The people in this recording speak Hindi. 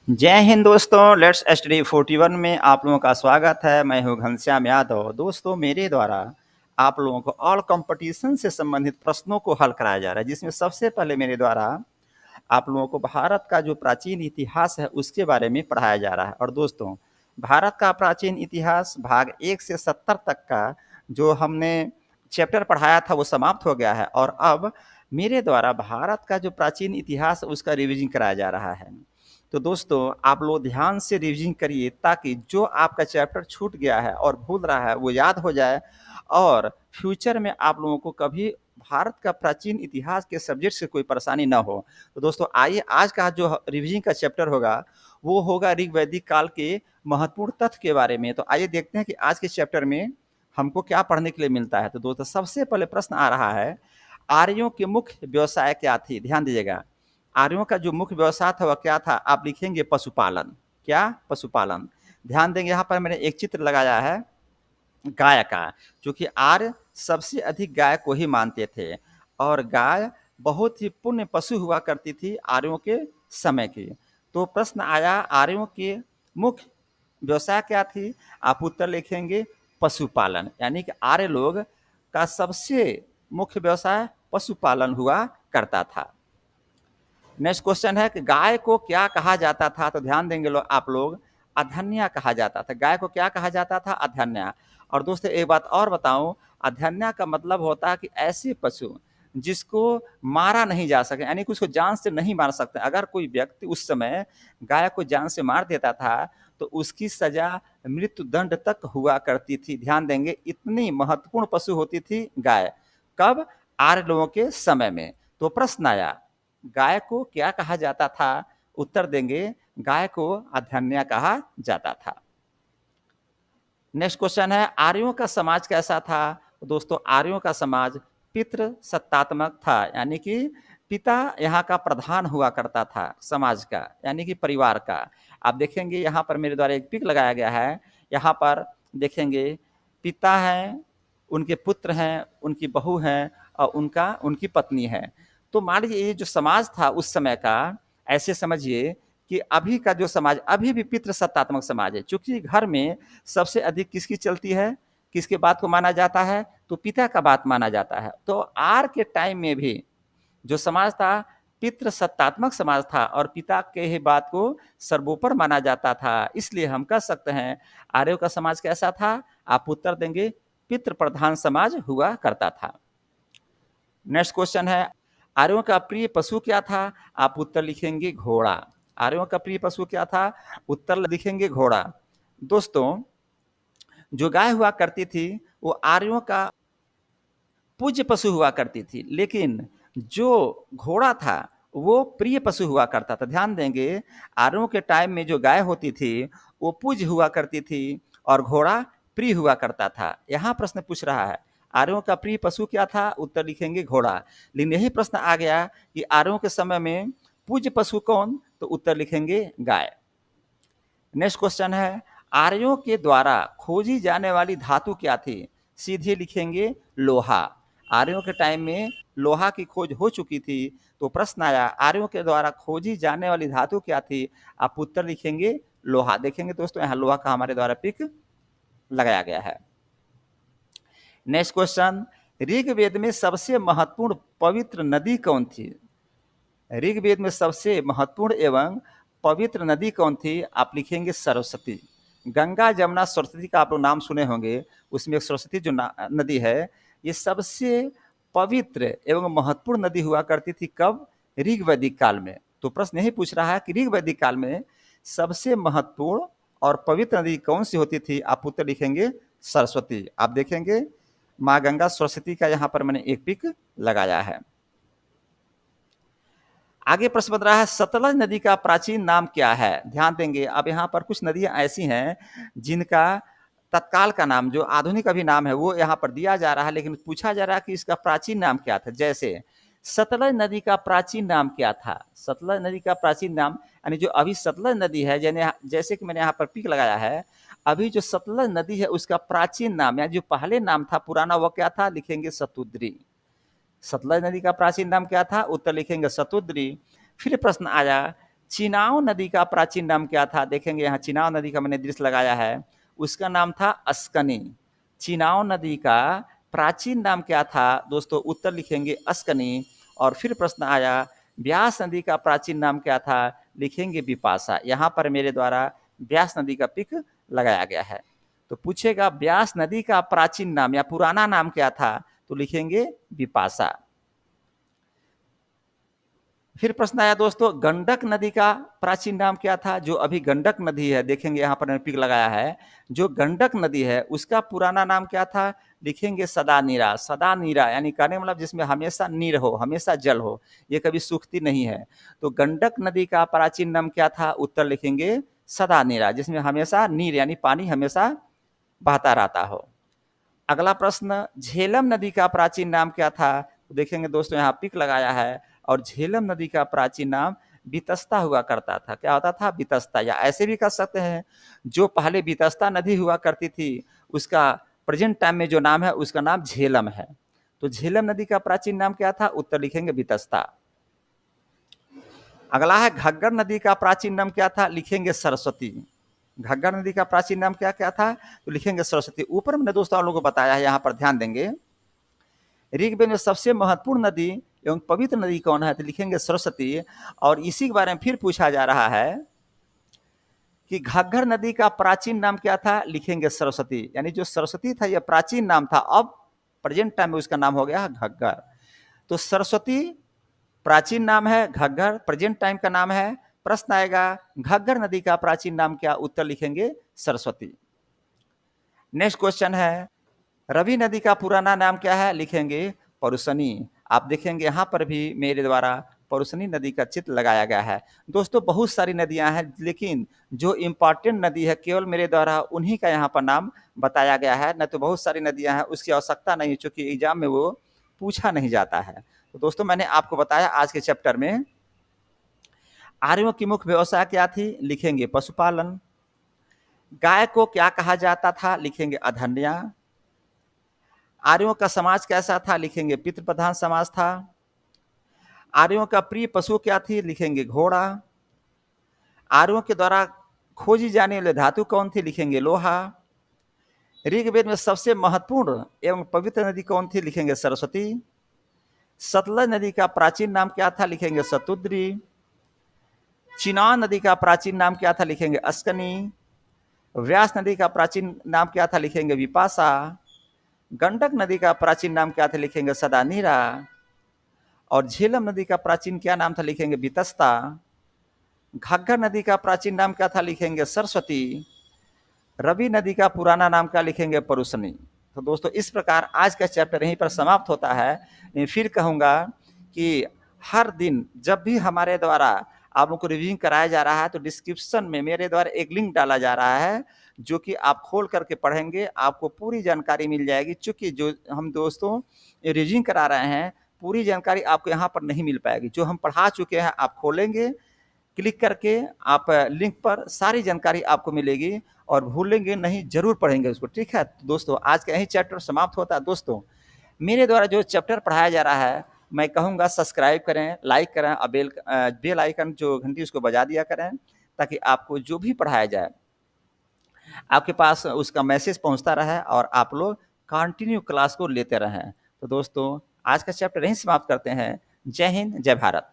जय हिंद दोस्तों, लेट्स स्टडी 41 में आप लोगों का स्वागत है। मैं हूं घनश्याम यादव। दोस्तों, मेरे द्वारा आप लोगों को ऑल कंपटीशन से संबंधित प्रश्नों को हल कराया जा रहा है, जिसमें सबसे पहले मेरे द्वारा आप लोगों को भारत का जो प्राचीन इतिहास है उसके बारे में पढ़ाया जा रहा है। और दोस्तों, भारत का प्राचीन इतिहास भाग 1 से 70 तक का जो हमने चैप्टर पढ़ाया था वो समाप्त हो गया है, और अब मेरे द्वारा भारत का जो प्राचीन इतिहास है उसका रिवीजन कराया जा रहा है। तो दोस्तों, आप लोग ध्यान से रिवीजन करिए ताकि जो आपका चैप्टर छूट गया है और भूल रहा है वो याद हो जाए, और फ्यूचर में आप लोगों को कभी भारत का प्राचीन इतिहास के सब्जेक्ट से कोई परेशानी ना हो। तो दोस्तों, आइए आज का जो रिवीजन का चैप्टर होगा वो होगा ऋग वैदिक काल के महत्वपूर्ण तथ्य के बारे में। तो आइए देखते हैं कि आज के चैप्टर में हमको क्या पढ़ने के लिए मिलता है। तो दोस्तों, सबसे पहले प्रश्न आ रहा है, आर्यों के मुख्य व्यवसाय क्या थी? ध्यान दीजिएगा, आर्यों का जो मुख्य व्यवसाय था वह क्या था? आप लिखेंगे पशुपालन। क्या? पशुपालन। ध्यान देंगे, यहाँ पर मैंने एक चित्र लगाया है गाय का, क्योंकि आर्य सबसे अधिक गाय को ही मानते थे, और गाय बहुत ही पुण्य पशु हुआ करती थी आर्यों के समय की। तो प्रश्न आया, आर्यों के मुख्य व्यवसाय क्या थी? आप उत्तर लिखेंगे पशुपालन, यानी कि आर्य लोग का सबसे मुख्य व्यवसाय पशुपालन हुआ करता था। नेक्स्ट क्वेश्चन है कि गाय को क्या कहा जाता था? तो ध्यान देंगे आप लोग, अधन्या कहा जाता था। गाय को क्या कहा जाता था? अधन्या। और दोस्तों, एक बात और बताऊं, अधन्या का मतलब होता है कि ऐसे पशु जिसको मारा नहीं जा सके, यानी कि उसको जान से नहीं मार सकते। अगर कोई व्यक्ति उस समय गाय को जान से मार देता था तो उसकी सजा मृत्यु दंड तक हुआ करती थी। ध्यान देंगे, इतनी महत्वपूर्ण पशु होती थी गाय। कब? आर्य लोगों के समय में। तो प्रश्न आया, गाय को क्या कहा जाता था? उत्तर देंगे, गाय को अधन्या कहा जाता था। नेक्स्ट क्वेश्चन है, आर्यों का समाज कैसा था? दोस्तों, आर्यों का समाज पितृ सत्तात्मक था, यानी कि पिता यहाँ का प्रधान हुआ करता था समाज का, यानी कि परिवार का। आप देखेंगे यहाँ पर मेरे द्वारा एक पिक लगाया गया है। यहाँ पर देखेंगे, पिता हैं, उनके पुत्र हैं, उनकी बहू हैं, और उनकी पत्नी है। तो मान लीजिए ये जो समाज था उस समय का, ऐसे समझिए कि अभी का जो समाज अभी भी पितृ सत्तात्मक समाज है, क्योंकि घर में सबसे अधिक किसकी चलती है, किसके बात को माना जाता है? तो पिता का बात माना जाता है। तो आर के टाइम में भी जो समाज था पितृ सत्तात्मक समाज था, और पिता के ही बात को सर्वोपर माना जाता था। इसलिए हम कह सकते हैं आर्यों का समाज कैसा था? आप उत्तर देंगे, पितृ प्रधान समाज हुआ करता था। नेक्स्ट क्वेश्चन है, आर्यों का प्रिय पशु क्या था? आप उत्तर लिखेंगे घोड़ा। आर्यों का प्रिय पशु क्या था? उत्तर लिखेंगे घोड़ा। दोस्तों, जो गाय हुआ करती थी वो आर्यों का पूज्य पशु हुआ करती थी, लेकिन जो घोड़ा था वो प्रिय पशु हुआ करता था। ध्यान देंगे, आर्यों के टाइम में जो गाय होती थी वो पूज्य हुआ करती थी और घोड़ा प्रिय हुआ करता था। यहाँ प्रश्न पूछ रहा है, आर्यों का प्रिय पशु क्या था? उत्तर लिखेंगे घोड़ा। लेकिन यही प्रश्न आ गया कि आर्यों के समय में पूज्य पशु कौन? तो उत्तर लिखेंगे गाय। नेक्स्ट क्वेश्चन है, आर्यों के द्वारा खोजी जाने वाली धातु क्या थी? सीधे लिखेंगे लोहा। आर्यों के टाइम में लोहा की खोज हो चुकी थी। तो प्रश्न आया, आर्यों के द्वारा खोजी जाने वाली धातु क्या थी? आप उत्तर लिखेंगे लोहा। देखेंगे दोस्तों, यहाँ लोहा का हमारे द्वारा पिक लगाया गया है। नेक्स्ट क्वेश्चन, ऋग्वेद में सबसे महत्वपूर्ण पवित्र नदी कौन थी? ऋग्वेद में सबसे महत्वपूर्ण एवं पवित्र नदी कौन थी? आप लिखेंगे सरस्वती। गंगा, जमुना, सरस्वती का आप लोग नाम सुने होंगे, उसमें एक सरस्वती जो नदी है, ये सबसे पवित्र एवं महत्वपूर्ण नदी हुआ करती थी। कब? ऋग्वैदिक काल में। तो प्रश्न यही पूछ रहा है कि ऋग्वैदिक काल में सबसे महत्वपूर्ण और पवित्र नदी कौन सी होती थी? आप उत्तर लिखेंगे सरस्वती। आप देखेंगे, माँ गंगा सरस्वती का यहाँ पर मैंने एक पिक लगाया है। आगे प्रश्न बन रहा है, सतलज नदी का प्राचीन नाम क्या है? ध्यान देंगे, अब यहाँ पर कुछ नदियां ऐसी हैं जिनका तत्काल का नाम, जो आधुनिक अभी नाम है, वो यहाँ पर दिया जा रहा है, लेकिन पूछा जा रहा है कि इसका प्राचीन नाम क्या था। जैसे सतलज नदी का प्राचीन नाम क्या था? सतलज नदी का प्राचीन नाम, यानी जो अभी सतलज नदी है, जैसे कि मैंने यहाँ पर पिक लगाया है, अभी जो सतलज नदी है उसका प्राचीन नाम, या जो पहले नाम था पुराना, वो क्या था? लिखेंगे सतुद्री। सतलज नदी का प्राचीन नाम क्या था? उत्तर लिखेंगे सतुद्री। फिर प्रश्न आया चिनाव नदी का प्राचीन नाम क्या था? देखेंगे यहाँ चिनाव नदी का मैंने दृश्य लगाया है, उसका नाम था अस्कनी। चिनाव नदी का प्राचीन नाम क्या था? दोस्तों उत्तर लिखेंगे अस्कनी। और फिर प्रश्न आया, ब्यास नदी का प्राचीन नाम क्या था? लिखेंगे बिपाशा। यहाँ पर मेरे द्वारा ब्यास नदी का पिक लगाया गया है। तो पूछेगा ब्यास नदी का प्राचीन नाम या पुराना नाम क्या था? तो लिखेंगे बिपाशा। फिर प्रश्न आया दोस्तों, गंडक नदी का प्राचीन नाम क्या था? जो अभी गंडक नदी है, देखेंगे यहाँ पर मैंने पिक लगाया है, जो गंडक नदी है उसका पुराना नाम क्या था? लिखेंगे सदा नीरा। सदा नीरा यानी कहने मतलब जिसमें हमेशा नीर हो, हमेशा जल हो, ये कभी सूखती नहीं है। तो गंडक नदी का प्राचीन नाम क्या था? उत्तर लिखेंगे सदा नीरा, जिसमें हमेशा नीर यानी पानी हमेशा बहता रहता हो। अगला प्रश्न, झेलम नदी का प्राचीन नाम क्या था? तो देखेंगे दोस्तों यहाँ पिक लगाया है, और झेलम नदी का प्राचीन नाम वितस्ता हुआ करता था। क्या होता था? वितस्ता। या ऐसे भी कह सकते हैं, जो पहले वितस्ता नदी हुआ करती थी उसका प्रेजेंट टाइम में जो नाम है उसका नाम झेलम है। तो झेलम नदी का प्राचीन नाम क्या था? उत्तर लिखेंगे वितस्ता। अगला है घग्गर नदी का प्राचीन नाम क्या था? लिखेंगे सरस्वती। घग्गर नदी का प्राचीन नाम क्या क्या था? तो लिखेंगे सरस्वती। ऊपर मैंने दोस्तों आप लोगों को बताया है, यहाँ पर ध्यान देंगे। ऋग्वेद में सबसे महत्वपूर्ण नदी एवं पवित्र नदी कौन है? तो लिखेंगे सरस्वती। और इसी के बारे में फिर पूछा जा रहा है कि घग्गर नदी का प्राचीन नाम क्या था? लिखेंगे सरस्वती। यानी जो सरस्वती था यह प्राचीन नाम था, अब प्रेजेंट टाइम में उसका नाम हो गया घग्गर। तो सरस्वती प्राचीन नाम है, घग्गर प्रेजेंट टाइम का नाम है। प्रश्न आएगा घग्गर नदी का प्राचीन नाम क्या? उत्तर लिखेंगे सरस्वती। नेक्स्ट क्वेश्चन है, रवि नदी का पुराना नाम क्या है? लिखेंगे परुसनी। आप देखेंगे यहाँ पर भी मेरे द्वारा परुसनी नदी का चित्र लगाया गया है। दोस्तों बहुत सारी नदियां हैं, लेकिन जो इम्पॉर्टेंट नदी है केवल मेरे द्वारा उन्हीं का यहाँ पर नाम बताया गया है, न तो बहुत सारी नदियां हैं उसकी आवश्यकता नहीं, चूंकि एग्जाम में वो पूछा नहीं जाता है। तो दोस्तों मैंने आपको बताया आज के चैप्टर में आर्यों की मुख्य व्यवसाय क्या थी? लिखेंगे पशुपालन। गाय को क्या कहा जाता था? लिखेंगे अधन्या। आर्यों का समाज कैसा था? लिखेंगे पितृ प्रधान समाज था। आर्यों का प्रिय पशु क्या थी? लिखेंगे घोड़ा। आर्यों के द्वारा खोजी जाने वाली धातु कौन थी? लिखेंगे लोहा। ऋग्वेद में सबसे महत्वपूर्ण एवं पवित्र नदी कौन थी? लिखेंगे सरस्वती। सतलज नदी का प्राचीन नाम क्या था? लिखेंगे शतुद्री। चिनाव नदी का प्राचीन नाम क्या था? लिखेंगे अस्कनी। व्यास नदी का प्राचीन नाम क्या था? लिखेंगे विपाशा। गंडक नदी का प्राचीन नाम क्या था? लिखेंगे सदानीरा। और झेलम नदी का प्राचीन क्या नाम था? लिखेंगे वितस्ता। घग्गर नदी का प्राचीन नाम क्या था? लिखेंगे सरस्वती। रवि नदी का पुराना नाम क्या? लिखेंगे परुसनी। तो दोस्तों इस प्रकार आज का चैप्टर यहीं पर समाप्त होता है। फिर कहूँगा कि हर दिन जब भी हमारे द्वारा आप लोग को रिवीजन कराया जा रहा है तो डिस्क्रिप्शन में मेरे द्वारा एक लिंक डाला जा रहा है, जो कि आप खोल करके पढ़ेंगे आपको पूरी जानकारी मिल जाएगी। चूँकि जो हम दोस्तों रिवीजन करा रहे हैं पूरी जानकारी आपको यहाँ पर नहीं मिल पाएगी। जो हम पढ़ा चुके हैं आप खोलेंगे, क्लिक करके आप लिंक पर सारी जानकारी आपको मिलेगी, और भूलेंगे नहीं, जरूर पढ़ेंगे उसको। ठीक है तो दोस्तों आज का यही चैप्टर समाप्त होता है। दोस्तों मेरे द्वारा जो चैप्टर पढ़ाया जा रहा है मैं कहूँगा सब्सक्राइब करें, लाइक करें, और बेल आइकन जो घंटी उसको बजा दिया करें, ताकि आपको जो भी पढ़ाया जाए आपके पास उसका मैसेज पहुँचता रहे और आप लोग कंटिन्यू क्लास को लेते रहें। तो दोस्तों आज का चैप्टर यहीं समाप्त करते हैं। जय हिंद, जय भारत।